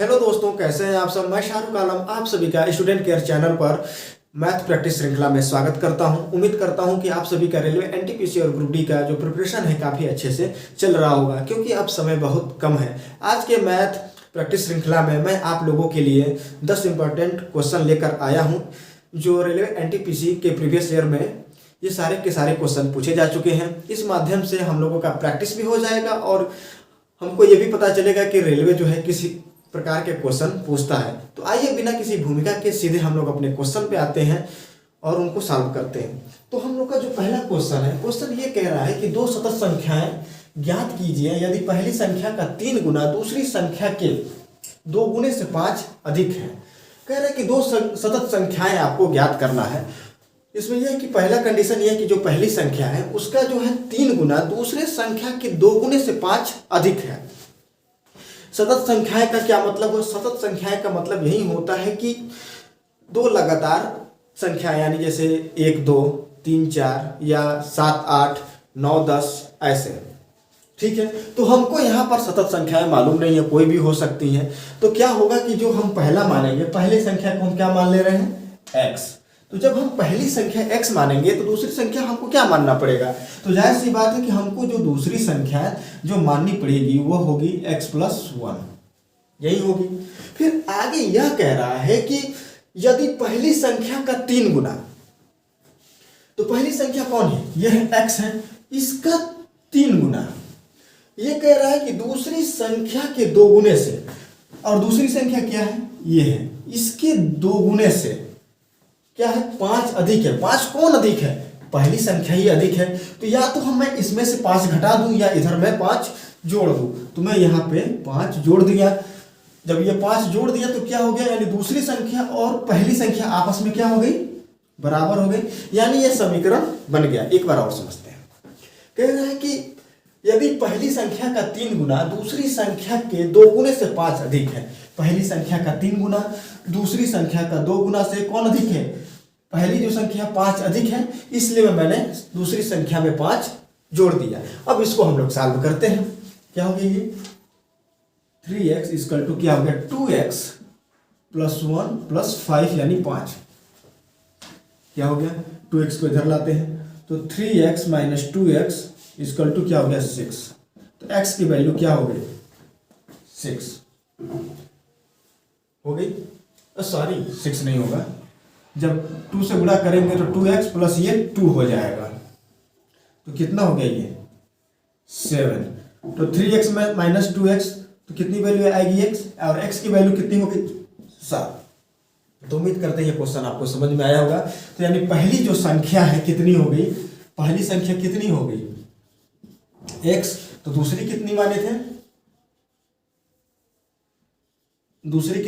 Hello दोस्तों, कैसे हैं आप सब। मैं शाहरुख आलम आप सभी का स्टूडेंट केयर चैनल पर मैथ प्रैक्टिस श्रृंखला में स्वागत करता हूं। उम्मीद करता हूं कि आप सभी का रेलवे एनटीपीसी और ग्रुप डी का जो प्रिपरेशन है काफ़ी अच्छे से चल रहा होगा, क्योंकि अब समय बहुत कम है। आज के मैथ प्रैक्टिस श्रृंखला में मैं आप लोगों के लिए 10 इंपॉर्टेंट क्वेश्चन लेकर आया हूँ, जो रेलवे एनटीपीसी के प्रीवियस ईयर में ये सारे के सारे क्वेश्चन पूछे जा चुके हैं। इस माध्यम से हम लोगों का प्रैक्टिस भी हो जाएगा और हमको ये भी पता चलेगा कि रेलवे जो है किसी प्रकार के क्वेश्चन पूछता है। तो आइए बिना किसी भूमिका के सीधे हम लोग अपने क्वेश्चन पे आते हैं और उनको सॉल्व करते हैं। तो हम लोग का जो पहला क्वेश्चन है, क्वेश्चन ये कह रहा है कि दो सतत संख्याएं ज्ञात कीजिए यदि पहली संख्या का 3 गुना दूसरी संख्या के 2 गुने से 5 अधिक है। कह रहे हैं कि दो सतत संख्याएं आपको ज्ञात करना है। इसमें यह है कि पहला कंडीशन यह है कि जो पहली संख्या है उसका जो है 3 गुना दूसरे संख्या के 2 गुने से 5 अधिक है। सतत संख्याएं का क्या मतलब है? सतत संख्याएं का मतलब यही होता है कि दो लगातार संख्या, यानी जैसे 1 2 3 4 या 7 8 9 10 ऐसे, ठीक है। तो हमको यहाँ पर सतत संख्याएं मालूम नहीं है, कोई भी हो सकती हैं। तो क्या होगा कि जो हम पहला मानेंगे, पहली संख्या को हम क्या मान ले रहे हैं? x। तो जब हम पहली संख्या x मानेंगे तो दूसरी संख्या हमको क्या मानना पड़ेगा? तो जाहिर सी बात है कि हमको जो दूसरी संख्या जो माननी पड़ेगी वो होगी x + 1, यही होगी। फिर आगे यह कह रहा है कि यदि पहली संख्या का 3 गुना, तो पहली संख्या कौन है? यह x है, इसका 3 गुना। यह कह रहा है कि दूसरी संख्या के 2 गुने से, और दूसरी संख्या क्या है? ये है, इसके 2 गुने से क्या है? 5 अधिक है। 5 कौन अधिक है? पहली संख्या ही अधिक है। तो या तो मैं इसमें से 5 घटा दूं या इधर मैं 5 जोड़ दूं। तो मैं यहाँ पे 5 जोड़ दिया। जब ये 5 जोड़ दिया तो क्या हो गया? यानी दूसरी संख्या और पहली संख्या आपस में क्या हो गई? बराबर हो गई। यानी ये समीकरण बन गया। एक बार और समझते हैं। कह रहा है कि यदि पहली संख्या का 3 गुना दूसरी संख्या के 2 गुने से 5 अधिक है। पहली संख्या का 3 गुना दूसरी संख्या का 2 गुना से कौन अधिक है? पहली जो संख्या 5 अधिक है, इसलिए मैंने दूसरी संख्या में 5 जोड़ दिया। अब इसको हम लोग सॉल्व करते हैं। क्या हो गया? ये 3x = क्या हो गया? 2x + 1 + 5 यानी 5। क्या हो गया? 2x को इधर लाते हैं तो 3x - 2x = क्या हो गया? 6। तो x की वैल्यू क्या हो गई? 6 हो गई। सॉरी, 6 नहीं होगा। जब 2 से गुणा करेंगे तो 2x + ये 2 हो जाएगा। तो कितना हो गया? ये 7। तो 3x - 2x तो कितनी वैल्यू आएगी? x, और x की वैल्यू कितनी होगी? 7। तो उम्मीद करते हैं ये क्वेश्चन आपको समझ में आया होगा। तो यानी पहली जो संख्या है कितनी हो गई? पहली संख्या कितनी हो गई? x। तो दूसरी कितनी माने थे? दूसरी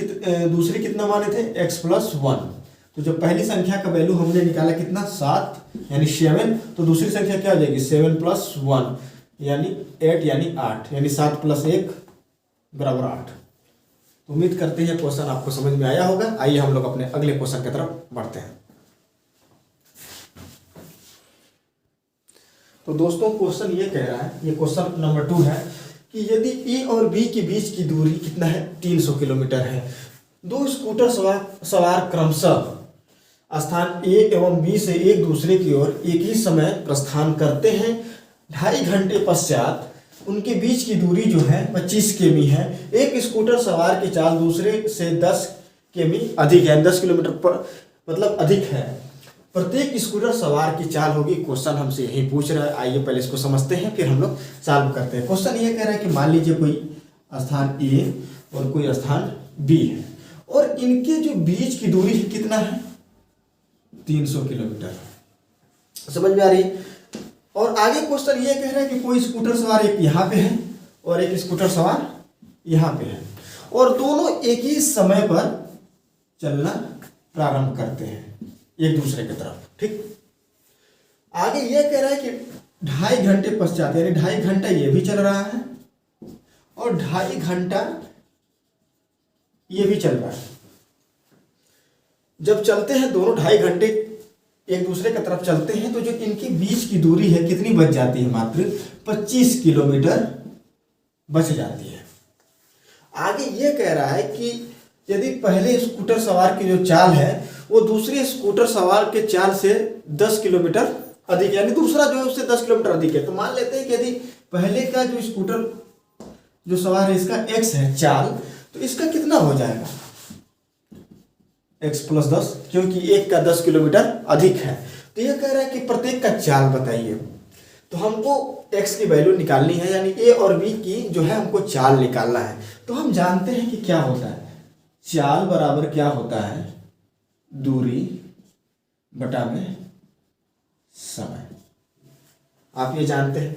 कितना माने थे? x + 1। तो जब पहली संख्या का वैल्यू हमने निकाला कितना? 7 यानी 7। तो दूसरी संख्या क्या हो जाएगी? 7 + 1 यानी 8 यानी 8, यानी 7 + 1 = 8। तो उम्मीद करते हैं क्वेश्चन आपको समझ में आया होगा। आइए हम लोग अपने अगले क्वेश्चन की तरफ बढ़ते हैं। तो दोस्तों क्वेश्चन ये कह रहा है, ये क्वेश्चन नंबर 2 है कि यदि ए और बी के बीच की दूरी कितना है? 300 किलोमीटर है। दो स्कूटर सवार क्रमशः स्थान ए एवं बी से एक दूसरे की ओर एक ही समय प्रस्थान करते हैं। 2.5 घंटे पश्चात उनके बीच की दूरी जो है 25 किमी है। एक स्कूटर सवार की चाल दूसरे से 10 किमी अधिक है, 10 किलोमीटर पर मतलब अधिक है। प्रत्येक स्कूटर सवार की चाल होगी। क्वेश्चन हमसे यही पूछ रहा है। आइए पहले इसको समझते हैं, फिर हम लोग सॉल्व करते हैं। क्वेश्चन ये कह रहा है कि मान लीजिए कोई स्थान ए और कोई स्थान बी है, और इनके जो बीच की दूरी कितना है? 300 किलोमीटर। समझ में आ रही है? और आगे क्वेश्चन ये कह रहा है कि कोई स्कूटर सवार एक यहाँ पे है और एक स्कूटर सवार यहाँ पे है, और दोनों एक ही समय पर चलना प्रारंभ करते हैं एक दूसरे की तरफ, ठीक। आगे ये कह रहा है कि 2.5 घंटे पश्चात, यानी 2.5 घंटा ये भी चल रहा है और 2.5 घंटा ये भी चल रहा है। जब चलते हैं दोनों 2.5 घंटे एक दूसरे की तरफ चलते हैं, तो जो इनके बीच की दूरी है कितनी बच जाती है? मात्र 25 किलोमीटर बच जाती है। आगे ये कह रहा है कि यदि पहले स्कूटर सवार की जो चाल है वो दूसरे स्कूटर सवार के चाल से 10 किलोमीटर अधिक, यानी दूसरा जो है उससे 10 किलोमीटर अधिक है। तो मान लेते हैं कि यदि पहले का जो स्कूटर जो सवार है इसका x है चाल, तो इसका कितना हो जाएगा x प्लस 10, क्योंकि एक का 10 किलोमीटर अधिक है। तो यह कह रहा है कि प्रत्येक का चाल बताइए। तो हमको x की वैल्यू निकालनी है, यानी a और b की जो है हमको चाल निकालना है। तो हम जानते हैं कि क्या होता है, चाल बराबर क्या होता है, दूरी बटा में समय। आप ये जानते हैं।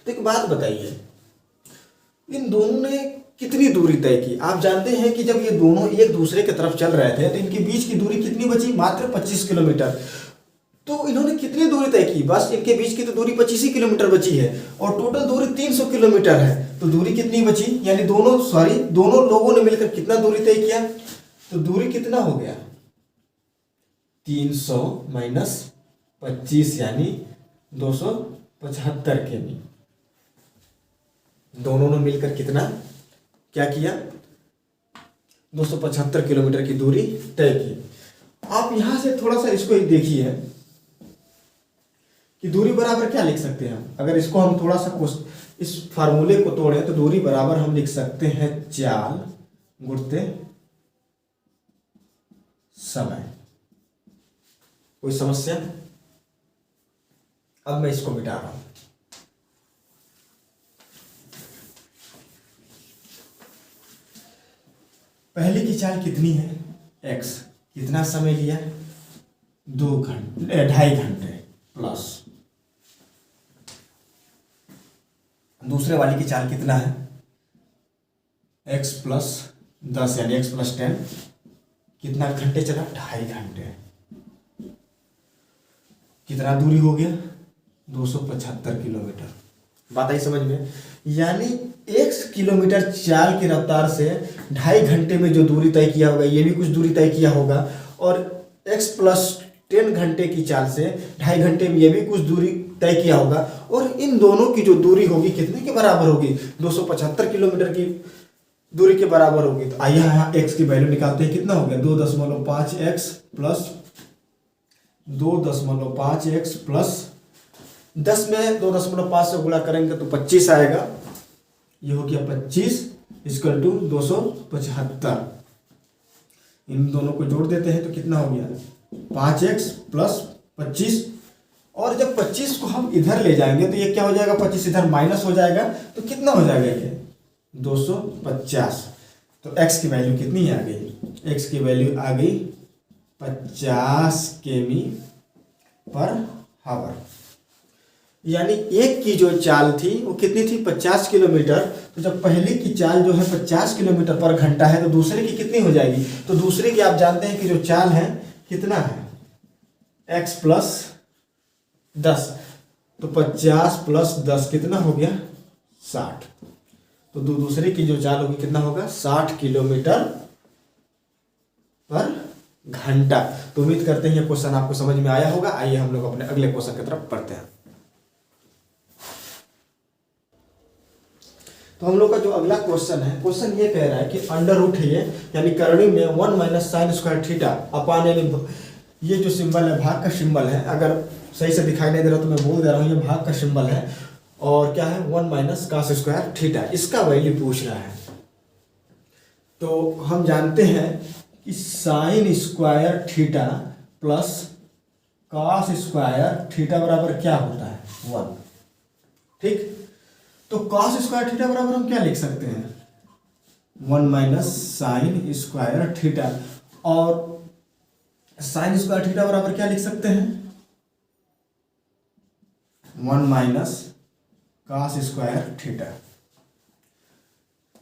तो एक बात बताइए, इन दोनों ने कितनी दूरी तय की। आप जानते हैं कि जब ये दोनों एक दूसरे की तरफ चल रहे थे तो इनके बीच की दूरी कितनी बची, मात्र 25 किलोमीटर। तो इन्होंने कितनी दूरी तय की, बस इनके बीच की तो दूरी 25 ही किलोमीटर बची है और टोटल दूरी 300 किलोमीटर है। तो दूरी कितनी बची, यानी दोनों लोगों ने मिलकर कितना दूरी तय किया। तो दूरी कितना हो गया, 300 माइनस 25 यानी 275 किमी। दोनों ने मिलकर कितना क्या किया, 275 किलोमीटर की दूरी तय की। आप यहां से थोड़ा सा इसको देखिए कि दूरी बराबर क्या लिख सकते हैं हम। अगर इसको हम थोड़ा सा इस फार्मूले को तोड़ें तो दूरी बराबर हम लिख सकते हैं चाल गुणित समय। कोई समस्या? अब मैं इसको मिटा रहा हूं। पहले की चाल कितनी है, x, कितना समय लिया, 2.5 घंटे प्लस दूसरे वाली की चाल कितना है, x प्लस 10 यानी x प्लस 10, कितना घंटे चला, 2.5 घंटे। कितना दूरी हो गया, 275 किलोमीटर। बात आई समझ में? यानी 1 किलोमीटर चाल की रफ्तार से 2.5 घंटे में जो दूरी तय किया होगा ये भी कुछ दूरी तय किया होगा, और x प्लस 10 घंटे की चाल से 2.5 घंटे में ये भी कुछ दूरी तय किया होगा। और इन दोनों की जो दूरी होगी कितने के बराबर होगी, 275 किलोमीटर की दूरी के बराबर होगी। तो आइए यहाँ x की वैल्यू निकालते हैं। कितना हो गया, 2.5x प्लस 2.5x प्लस 10 में 2.5 से गुणा करेंगे तो 25 आएगा। ये हो गया 25 इक्वल टू 275। इन दोनों को जोड़ देते हैं तो कितना हो गया, 5x प्लस 25। और जब 25 को हम इधर ले जाएंगे तो ये क्या हो जाएगा, 25 इधर माइनस हो जाएगा तो कितना हो जाएगा ये 250। तो x की वैल्यू कितनी आ गई, x की वैल्यू आ गई 50 किमी पर हावर। यानी एक की जो चाल थी वो कितनी थी, 50 किलोमीटर। तो जब पहले की चाल जो है 50 किलोमीटर पर घंटा है तो दूसरे की कितनी हो जाएगी। तो दूसरे की आप जानते हैं कि जो चाल है कितना है, x प्लस 10। तो 50 प्लस 10 कितना हो गया, 60। तो दूसरे की जो चाल होगी कितना होगा, 60 किलोमीटर पर घंटा। तो उम्मीद करते हैं ये क्वेश्चन आपको समझ में आया होगा। आइए हम लोग अपने अगले क्वेश्चन की तरफ बढ़ते हैं। तो हम लोग का जो अगला क्वेश्चन है, क्वेश्चन ये कह रहा है कि अंडर रूट है ये, यानी करणी में 1 minus sine square theta upon, यानी ये जो सिंबल है भाग का सिंबल है। अगर सही से दिखाई नहीं दे रहा तो मैं बोल दे रहा हूँ, ये भाग का सिंबल है। और क्या है, 1 माइनस कास स्क्वायर थीटा, इसका वैल्यू पूछ रहा है। तो हम जानते हैं कि sine square theta plus cos square theta बराबर क्या होता है, 1। ठीक, तो कॉस स्क्वायर थीटा बराबर हम क्या लिख सकते हैं, 1 माइनस साइन स्क्वायर थीटा। और साइन स्क्वायर थीटा बराबर क्या लिख सकते हैं, 1 माइनस कॉस स्क्वायर थीटा।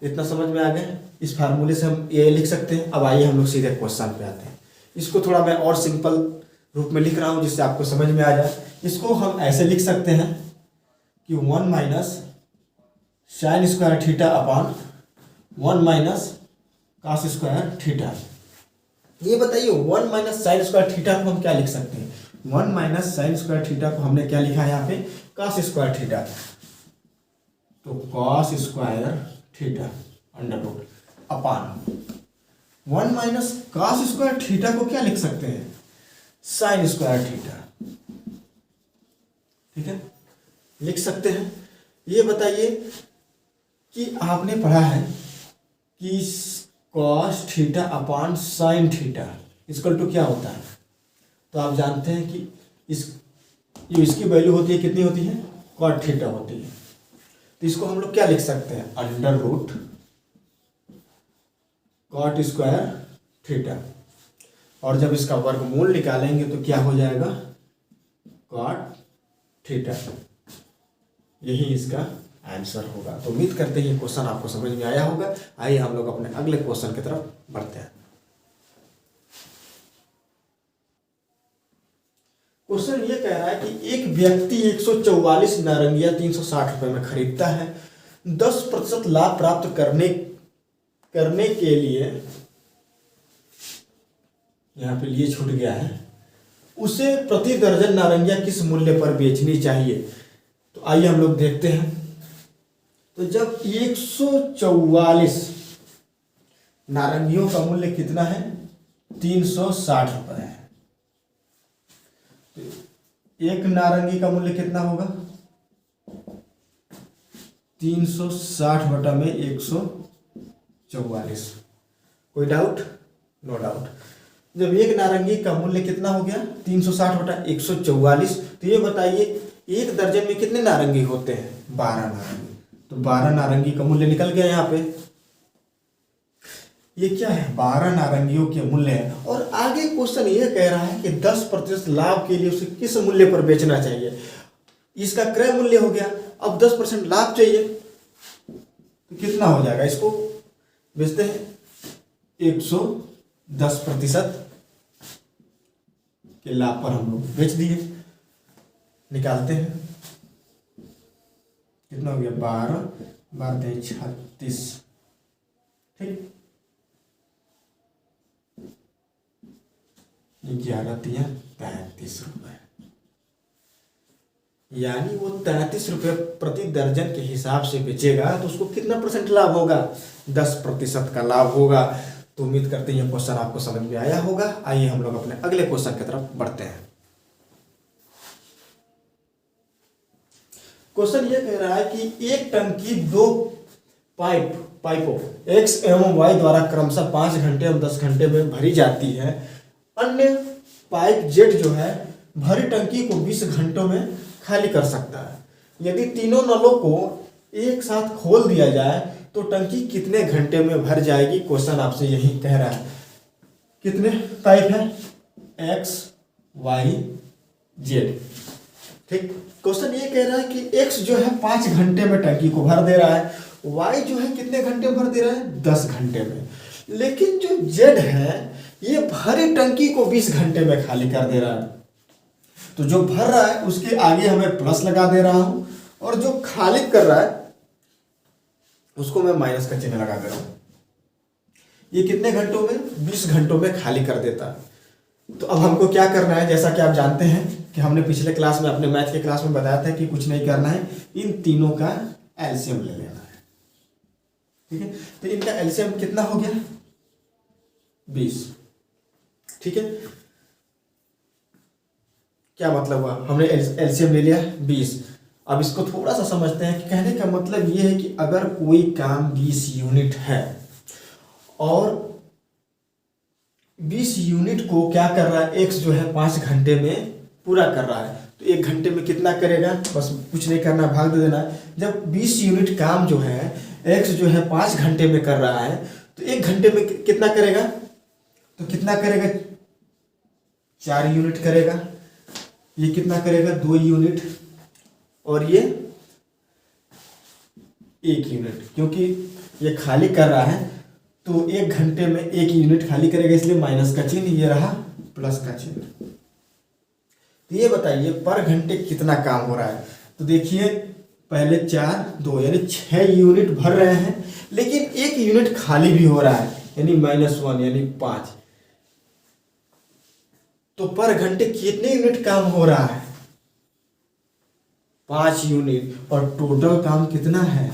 इतना समझ में आ गया। इस फार्मूले से हम ये लिख सकते हैं। अब आइए हम लोग सीधे क्वेश्चन पे आते हैं। इसको थोड़ा मैं और सिंपल रूप में लिख रहा हूं जिससे आपको समझ में आ जाए। इसको हम ऐसे लिख सकते हैं कि 1 minus sine square theta upon 1 minus cos square theta. ये बताइए 1 माइनस साइन स्क्वायर थीटा को हम क्या लिख सकते हैं, 1 माइनस साइन स्क्वायर थीटा को हमने क्या लिखा है यहाँ पे, कॉस स्क्वायर थीटा। तो cos square theta under root upon 1 minus cos square theta को क्या लिख सकते हैं, साइन स्क्वायर थीटा। ठीक है, लिख सकते हैं। ये बताइए कि आपने पढ़ा है कि cos theta upon sine theta equal to क्या होता है, तो आप जानते हैं कि जो इसकी वैल्यू होती है कितनी होती है, कॉट थीटा होती है। तो इसको हम लोग क्या लिख सकते हैं, under root cot square theta, और जब इसका वर्गमूल निकालेंगे तो क्या हो जाएगा, कॉट थीटा। यही इसका आंसर होगा। तो उम्मीद करते हैं ये क्वेश्चन आपको समझ में आया होगा। आइए हम लोग अपने अगले क्वेश्चन की तरफ बढ़ते हैं। क्वेश्चन ये कह रहा है कि एक व्यक्ति 144 नारंगियां 360 रुपए में खरीदता है। 10% लाभ प्राप्त करने के लिए, यहां पे लिए छूट गया है, उसे प्रति दर्जन नारंगियां किस मूल्य पर बेचनी चाहिए। तो आइए हम लोग देखते हैं। तो जब 144 नारंगियों का मूल्य कितना है, 360 रुपए है, तो एक नारंगी का मूल्य कितना होगा, 360 बटा में 144। कोई डाउट, नो डाउट। जब एक नारंगी का मूल्य कितना हो गया, 360 बटा 144, तो ये बताइए एक दर्जन में कितने नारंगी होते हैं, 12 नारंगी। तो 12 नारंगी का मूल्य निकल गया यहाँ पे। ये क्या है, 12 नारंगियों के मूल्य है। और आगे क्वेश्चन ये कह रहा है कि 10% लाभ के लिए उसे किस मूल्य पर बेचना चाहिए। इसका क्रय मूल्य हो गया, अब 10% लाभ चाहिए तो कितना हो जाएगा, इसको बेचते हैं 110% के लाभ पर हम लोग बेच दिए। निकालते हैं, कितना हो गया, 12 12 36। ठीक, 11 33 रुपए, यानी वो 33 रुपये प्रति दर्जन के हिसाब से बेचेगा तो उसको कितना परसेंट लाभ होगा, 10% का लाभ होगा। तो उम्मीद करते हैं ये क्वेश्चन आपको समझ में आया होगा। आइए हम लोग अपने अगले क्वेश्चन की तरफ बढ़ते हैं। क्वेश्चन ये कह रहा है कि एक टंकी 2 पाइपों X एवं Y द्वारा क्रमशः 5 घंटे एवं 10 घंटे में भरी जाती है। अन्य पाइप Z जो है भरी टंकी को 20 घंटों में खाली कर सकता है। यदि तीनों नलों को एक साथ खोल दिया जाए तो टंकी कितने घंटे में भर जाएगी। क्वेश्चन आपसे यही कह रहा है। कितने पाइप है, X Y Z। ठीक, क्वेश्चन ये कह रहा है कि X जो है 5 घंटे में टंकी को भर दे रहा है, Y जो है कितने घंटे में भर दे रहा है, 10 घंटे में। लेकिन जो Z है ये भरी टंकी को 20 घंटे में खाली कर दे रहा है। तो जो भर रहा है उसके आगे हमें प्लस लगा दे रहा हूं और जो खाली कर रहा है उसको मैं माइनस का चिन्ह लगा दे रहा हूं। ये कितने घंटों में, 20 घंटों में खाली कर देता है। तो अब हमको क्या करना है, जैसा कि आप जानते हैं कि हमने पिछले क्लास में, अपने मैथ के क्लास में बताया था कि कुछ नहीं करना है, इन तीनों का एलसीएम ले लेना है। ठीक है, तो इनका एलसीएम कितना हो गया, 20। ठीक है, क्या मतलब हुआ, हमने एलसीएम ले लिया 20। अब इसको थोड़ा सा समझते हैं कि कहने का मतलब ये है कि अगर कोई काम 20 यूनिट है और 20 यूनिट को क्या कर रहा है, एक्स जो है 5 घंटे में पूरा कर रहा है, तो 1 घंटे में कितना करेगा, बस कुछ नहीं करना, भाग दे देना। जब 20 यूनिट काम जो है एक्स जो है 5 घंटे में कर रहा है तो 1 घंटे में कितना करेगा, तो कितना करेगा, 4 यूनिट करेगा। ये कितना करेगा, 2 यूनिट, और ये 1 यूनिट, क्योंकि ये खाली कर रहा है तो 1 घंटे में 1 यूनिट खाली करेगा, इसलिए माइनस का चिन्ह, ये रहा प्लस का चिन्ह। तो ये बताइए पर घंटे कितना काम हो रहा है। तो देखिए पहले 4 2 यानी 6 यूनिट भर रहे हैं, लेकिन 1 यूनिट खाली भी हो रहा है, यानी -1 यानी 5। तो पर घंटे कितने यूनिट काम हो रहा है, 5 यूनिट, और टोटल काम कितना है,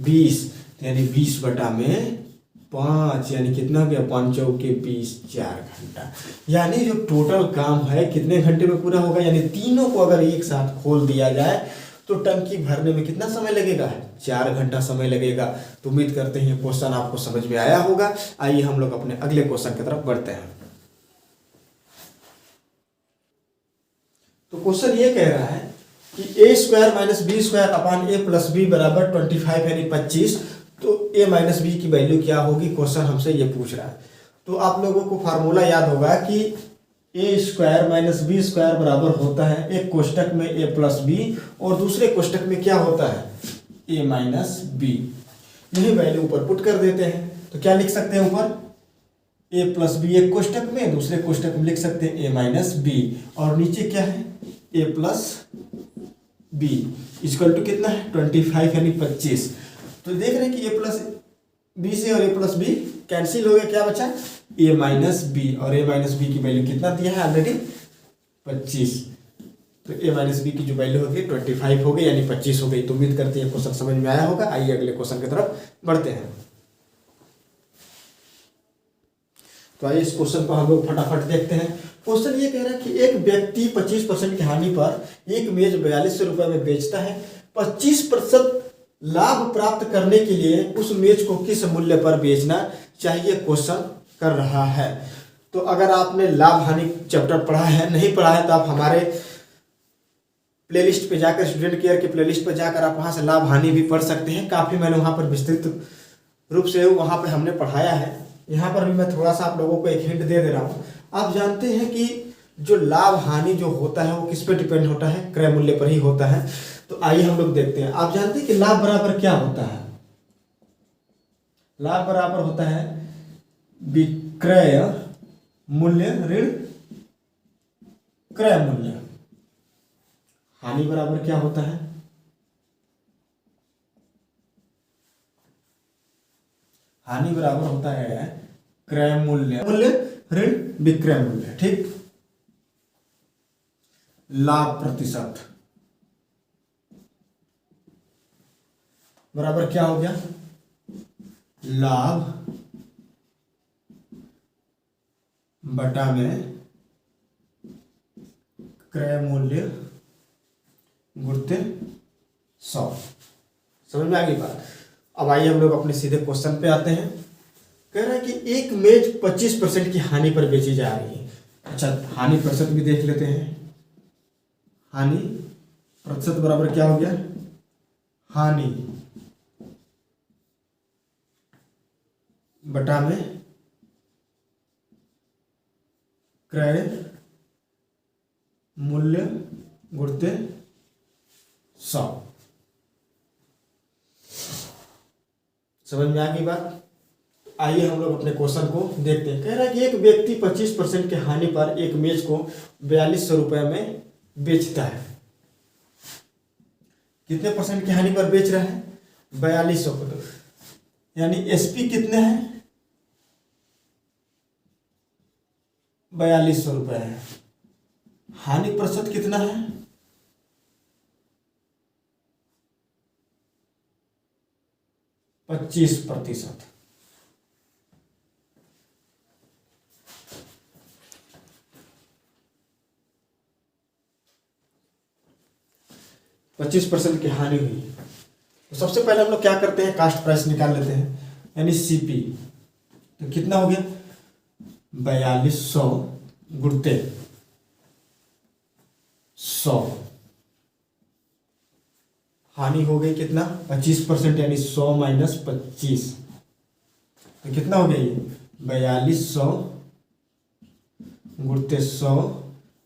20। तो यानी 20/5, यानी कितना हो गया, 5 चौके 20, 4 घंटा। यानी जो टोटल काम है कितने घंटे में पूरा होगा, यानी तीनों को अगर एक साथ खोल दिया जाए तो टंकी भरने में कितना समय लगेगा, 4 घंटा समय लगेगा। तो उम्मीद करते हैं ये क्वेश्चन आपको समझ में आया होगा। आइए हम लोग अपने अगले क्वेश्चन की तरफ बढ़ते हैं। तो क्वेश्चन ये कह रहा है कि a² - b² upon a + b बराबर 25 यानी 25। तो a - b की वैल्यू क्या होगी, क्वेश्चन हमसे ये पूछ रहा है। तो आप लोगों को फार्मूला याद होगा कि a² - b² बराबर होता है एक कोष्टक में a + b और दूसरे कोष्टक में क्या होता है, a - b। यही वैल्यू ऊपर पुट कर देते हैं। तो क्या लिख सकते हैं ऊपर, a + b एक कोष्टक में, दूसरे कोष्टक में लिख सकते हैं a - b, और नीचे क्या है, a + b इक्वल टू कितना है, 25 यानी 25। तो देख रहे हैं कि a + b से और a + b कैंसिल हो गया, क्या बचा, a - b, और a - b की वैल्यू कितना दिया है ऑलरेडी, 25। तो a - b की जो वैल्यू होगी 25 हो गई, यानी 25 हो गई। तो उम्मीद करते हैं क्वेश्चन समझ में आया होगा। आइए अगले क्वेश्चन की तरफ बढ़ते हैं। तो आइए इस क्वेश्चन को हम लोग फटाफट देखते हैं। क्वेश्चन ये कह रहा है कि एक व्यक्ति 25% की हानि पर एक मेज 4200 रुपये में बेचता है। 25% लाभ प्राप्त करने के लिए उस मेज को किस मूल्य पर बेचना चाहिए, क्वेश्चन कर रहा है। तो अगर आपने लाभ हानि चैप्टर पढ़ा है, नहीं पढ़ा है, तो आप हमारे प्लेलिस्ट पे जाकर, स्टूडेंट केयर के प्लेलिस्ट पे जाकर आप वहाँ से लाभ हानि भी पढ़ सकते हैं। काफ़ी मैंने वहाँ पर विस्तृत रूप से वहाँ पे हमने पढ़ाया है। यहाँ पर भी मैं थोड़ा सा आप लोगों को एक हिंट दे रहा हूँ। आप जानते हैं कि जो लाभ हानि जो होता है वो किस पे डिपेंड होता है, क्रय मूल्य पर ही होता है। तो आइए हम लोग देखते हैं। आप जानते हैं कि लाभ बराबर क्या होता है, लाभ बराबर होता है विक्रय मूल्य ऋण क्रय मूल्य। हानि बराबर क्या होता है, हानि बराबर होता है क्रय मूल्य ऋण विक्रय मूल्य, ठीक। लाभ प्रतिशत बराबर क्या हो गया, लाभ बटा में क्रय मूल्य गुणित 100। समझ में आ गई बात। अब आइए हम लोग अपने सीधे क्वेश्चन पे आते हैं। कह रहा है कि एक मेज 25% की हानि पर बेची जा रही है। अच्छा, हानि प्रतिशत भी देख लेते हैं। हानि प्रतिशत बराबर क्या हो गया, हानि बटा में क्रय मूल्य गुणित 100। समझ में आ गई बात। आइए हम लोग अपने क्वेश्चन को देखते हैं। कह रहा है कि एक व्यक्ति 25% की हानि पर एक मेज को 4200 रुपये में बेचता है। कितने परसेंट की हानि पर बेच रहा है, 4200 को। यानी एसपी कितने हैं, 4200 रुपये है। हानि प्रतिशत कितना है, 25%। पच्चीस परसेंट की हानि हुई। तो सबसे पहले हम लोग क्या करते हैं, कास्ट प्राइस निकाल लेते हैं, यानी सीपी। तो कितना हो गया, 4200 गुणित 100। हानि हो गई कितना, 25%, यानी 100 - 25। तो कितना हो गया ये, 4200 गुणित 100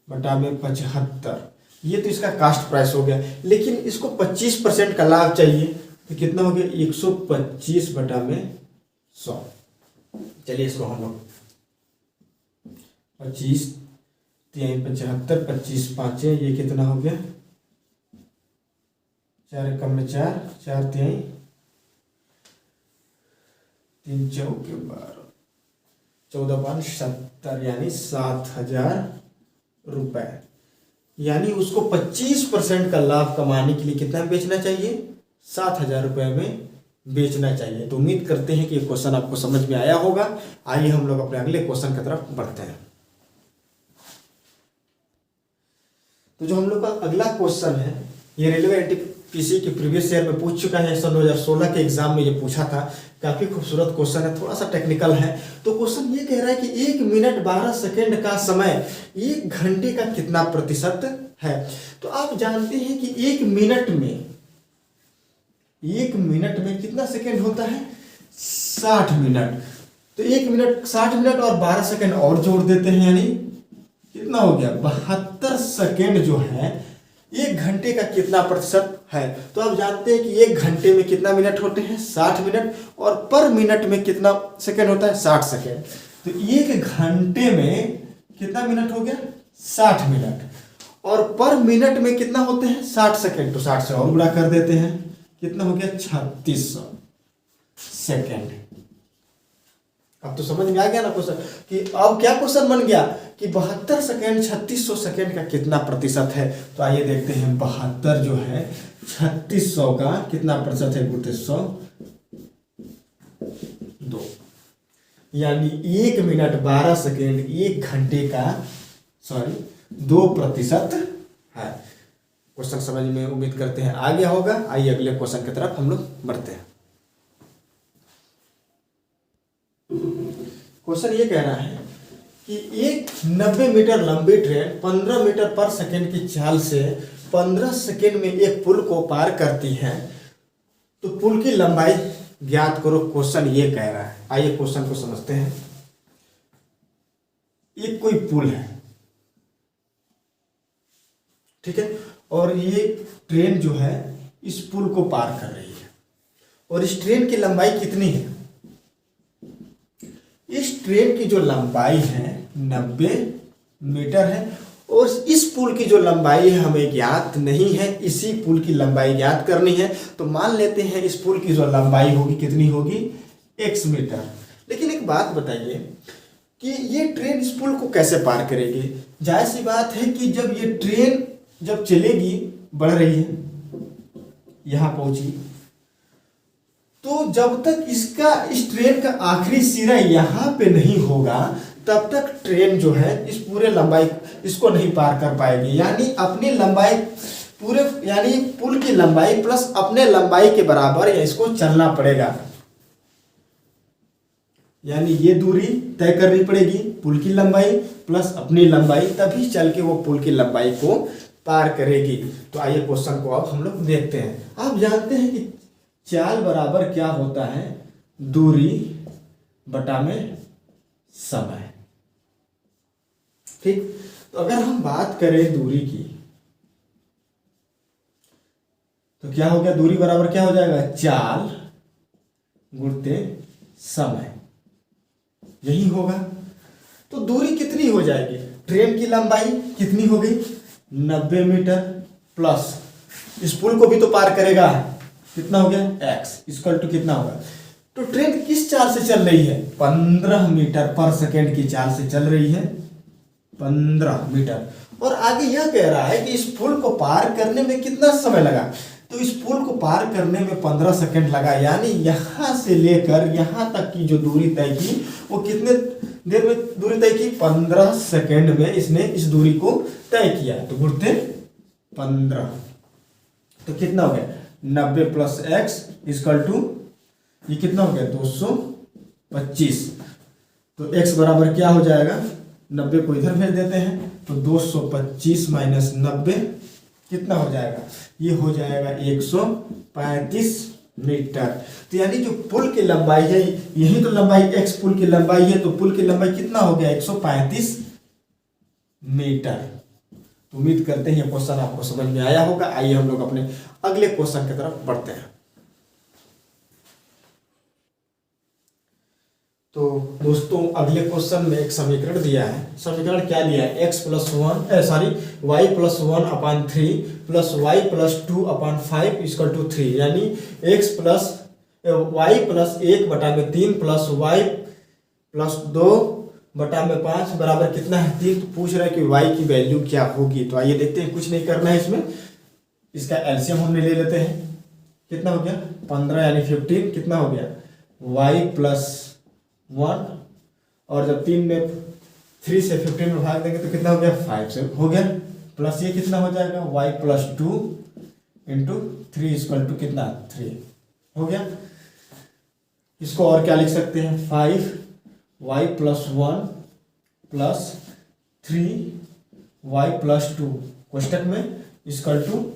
बटा में 75। ये तो इसका कास्ट प्राइस हो गया। लेकिन इसको 25% का लाभ चाहिए, तो कितना हो गया, 125 बटा में 100। चलिए इसको हम लोग 25 3 75, 25 5 ये कितना हो गया, 4 कम में 4, 4 3 3 चौके 12, 14 5 70, यानी 7000 रुपये। यानी उसको 25% का लाभ कमाने के लिए कितना बेचना चाहिए, 7000 रुपये में बेचना चाहिए। तो उम्मीद करते हैं कि ये क्वेश्चन आपको समझ में आया होगा। आइए हम लोग अपने अगले क्वेश्चन की तरफ बढ़ते हैं। तो जो हम लोग का अगला क्वेश्चन है ये रेलवे एनटीपीसी के प्रीवियस ईयर में पूछ चुका है। सन 2016 के एग्जाम में ये पूछा था। काफी खूबसूरत क्वेश्चन है, थोड़ा सा टेक्निकल है। तो क्वेश्चन ये कह रहा है कि 1 मिनट 12 सेकेंड का समय 1 घंटे का कितना प्रतिशत है। तो आप जानते हैं कि 1 मिनट में कितना सेकेंड होता है, 60 मिनट। तो 1 मिनट 60 मिनट और 12 सेकेंड और जोड़ देते हैं, यानी कितना हो गया, 72 सेकेंड जो है 1 घंटे का कितना प्रतिशत है। तो आप जानते हैं कि 1 घंटे में कितना मिनट होते हैं, 60 मिनट, और पर मिनट में कितना सेकेंड होता है, 60 सेकेंड। तो 1 घंटे में कितना मिनट हो गया, 60 मिनट, और पर मिनट में कितना होते हैं, 60 सेकेंड। तो 60 से और गुणा कर देते हैं, कितना हो गया, 3600 सेकेंड। अब तो समझ में आ गया ना क्वेश्चन कि अब क्या क्वेश्चन बन गया कि 72 सेकेंड 3600 सेकेंड का कितना प्रतिशत है। तो आइए देखते हैं 72 जो है 3600 का कितना प्रतिशत है, 2, यानी 1 मिनट 12 सेकेंड 1 घंटे का 2% है। क्वेश्चन समझ में उम्मीद करते हैं आ गया होगा। आइए अगले क्वेश्चन की तरफ हम लोग बढ़ते हैं। क्वेश्चन ये कह रहा है कि एक 90 मीटर लंबी ट्रेन 15 मीटर पर सेकेंड की चाल से 15 सेकेंड में एक पुल को पार करती है, तो पुल की लंबाई ज्ञात करो। क्वेश्चन ये कह रहा है। आइए क्वेश्चन को समझते हैं। एक कोई पुल है, ठीक है, और ये ट्रेन जो है इस पुल को पार कर रही है, और इस ट्रेन की लंबाई कितनी है, इस ट्रेन की जो लंबाई है 90 मीटर है, और इस पुल की जो लंबाई है हमें ज्ञात नहीं है, इसी पुल की लंबाई ज्ञात करनी है। तो मान लेते हैं इस पुल की जो लंबाई होगी कितनी होगी, x मीटर। लेकिन एक बात बताइए कि ये ट्रेन इस पुल को कैसे पार करेगी। जाहिर सी बात है कि जब ये ट्रेन जब चलेगी, बढ़ रही है, यहां पहुंची, तो जब तक इस ट्रेन का आखिरी सिरा यहाँ पे नहीं होगा तब तक ट्रेन जो है इस पूरे लंबाई इसको नहीं पार कर पाएगी। यानी अपनी लंबाई पूरे, यानी पुल की लंबाई प्लस अपने लंबाई के बराबर या इसको चलना पड़ेगा। यानी ये दूरी तय करनी पड़ेगी, पुल की लंबाई प्लस अपनी लंबाई, तभी चल के वो पुल की लंबाई को पार करेगी। तो आइए क्वेश्चन को अब हम लोग देखते हैं। आप जानते हैं कि चाल बराबर क्या होता है, दूरी बटा में समय, ठीक। तो अगर हम बात करें दूरी की, तो क्या हो गया, दूरी बराबर क्या हो जाएगा, चाल गुणते समय, यही होगा। तो दूरी कितनी हो जाएगी, ट्रेन की लंबाई कितनी हो गई, 90 मीटर, प्लस इस पुल को भी तो पार करेगा, कितना हो गया, x इक्वल टू कितना होगा। तो ट्रेन किस चाल से चल रही है, 15 मीटर पर सेकेंड की चाल से चल रही है, 15 मीटर। और आगे यह कह रहा है कि इस पुल को पार करने में कितना समय लगा। तो इस पुल को पार करने में 15 सेकेंड लगा, यानी यहां से लेकर यहां तक की जो दूरी तय की वो कितने देर में दूरी तय की, 15 सेकेंड में इसने इस दूरी को तय किया। तो गुणते 15, तो कितना हो गया, 90 प्लस x इक्वल टू ये कितना हो गया, 225। तो x बराबर क्या हो जाएगा, 90 को इधर भेज देते हैं, तो 225 माइनस 90 कितना हो जाएगा, ये हो जाएगा 135 मीटर। तो यानी जो पुल की लंबाई है, यही तो लंबाई x पुल की लंबाई है, तो पुल की लंबाई कितना हो गया, 135 मीटर। तो उम्मीद करते हैं ये क्वेश्चन आपको समझ में आया होगा। आइए हम लोग अपने अगले क्वेश्चन की तरफ बढ़ते हैं। तो दोस्तों अगले क्वेश्चन में एक समीकरण दिया है। समीकरण क्या दिया है, x plus 1 y plus 1/3 plus y plus 2/5 equal to 3, यानी x plus y plus 1/3 plus y plus 2/5 बराबर कितना है, 3। तो पूछ रहा है कि y की वैल्यू क्या होगी। तो आइए देखते हैं, कुछ नहीं करना है इसमें, इसका एलसीएम हम ले लेते हैं। कितना हो गया 15 यानी 15 कितना हो गया y+1, और जब 3 से 15 में भाग देंगे तो कितना हो गया 5 से हो गया, प्लस ये कितना हो जाएगा y+2 इंटू 3 इक्वल टू कितना 3 हो गया। इसको और क्या लिख सकते हैं 5y+1 प्लस 3y+2 कोष्टक में इक्वल टू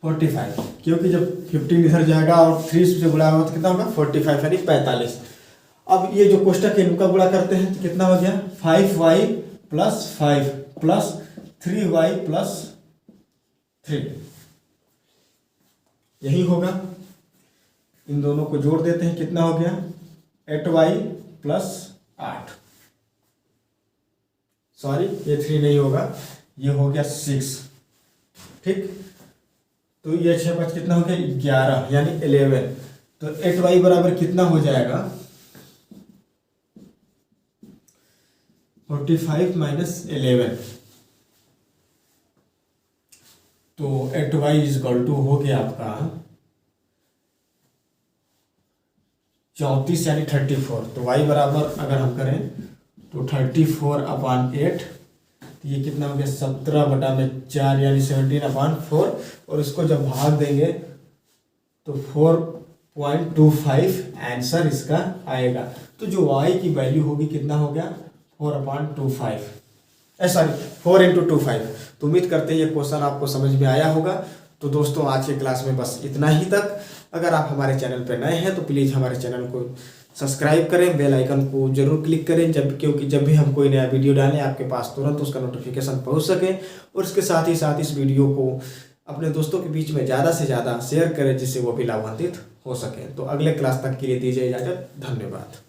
45, क्योंकि जब 15 इधर जाएगा और 3 से गुणा होगा तो कितना होगा 45 यानी 45। अब ये जो कोष्टक है इनका गुणा करते हैं तो कितना हो गया 5y+5 प्लस 3y+3 यही होगा। इन दोनों को जोड़ देते हैं कितना हो गया 8y+8, सॉरी ये 3 नहीं होगा, ये हो गया 6, ठीक। तो ये 6 5 कितना हो गया 11 यानी 11। तो 8y बराबर कितना हो जाएगा 45 माइनस 11, तो 8y इक्वल टू हो गया आपका 34 यानी 34। तो y बराबर अगर हम करें तो 34/8, तो ये कितना हो गया 17/4 यानी 17/4, और इसको जब भाग देंगे तो 4.25 आंसर इसका आएगा। तो जो y की वैल्यू होगी कितना हो गया 4/25, सॉरी 4 × 25। तो उम्मीद करते हैं ये क्वेश्चन आपको समझ में आया होगा। तो दोस्तों आज के क्लास में बस इतना ही तक। अगर आप हमारे चैनल पर नए हैं तो प्लीज़ हमारे चैनल को सब्सक्राइब करें, बेल आइकन को जरूर क्लिक करें, क्योंकि जब भी हम कोई नया वीडियो डालें आपके पास तुरंत उसका नोटिफिकेशन पहुंच सके। और इसके साथ ही साथ इस वीडियो को अपने दोस्तों के बीच में ज़्यादा से ज़्यादा शेयर करें जिससे वो भी लाभान्वित हो सकें। तो अगले क्लास तक के लिए दीजिए इजाज़त, धन्यवाद।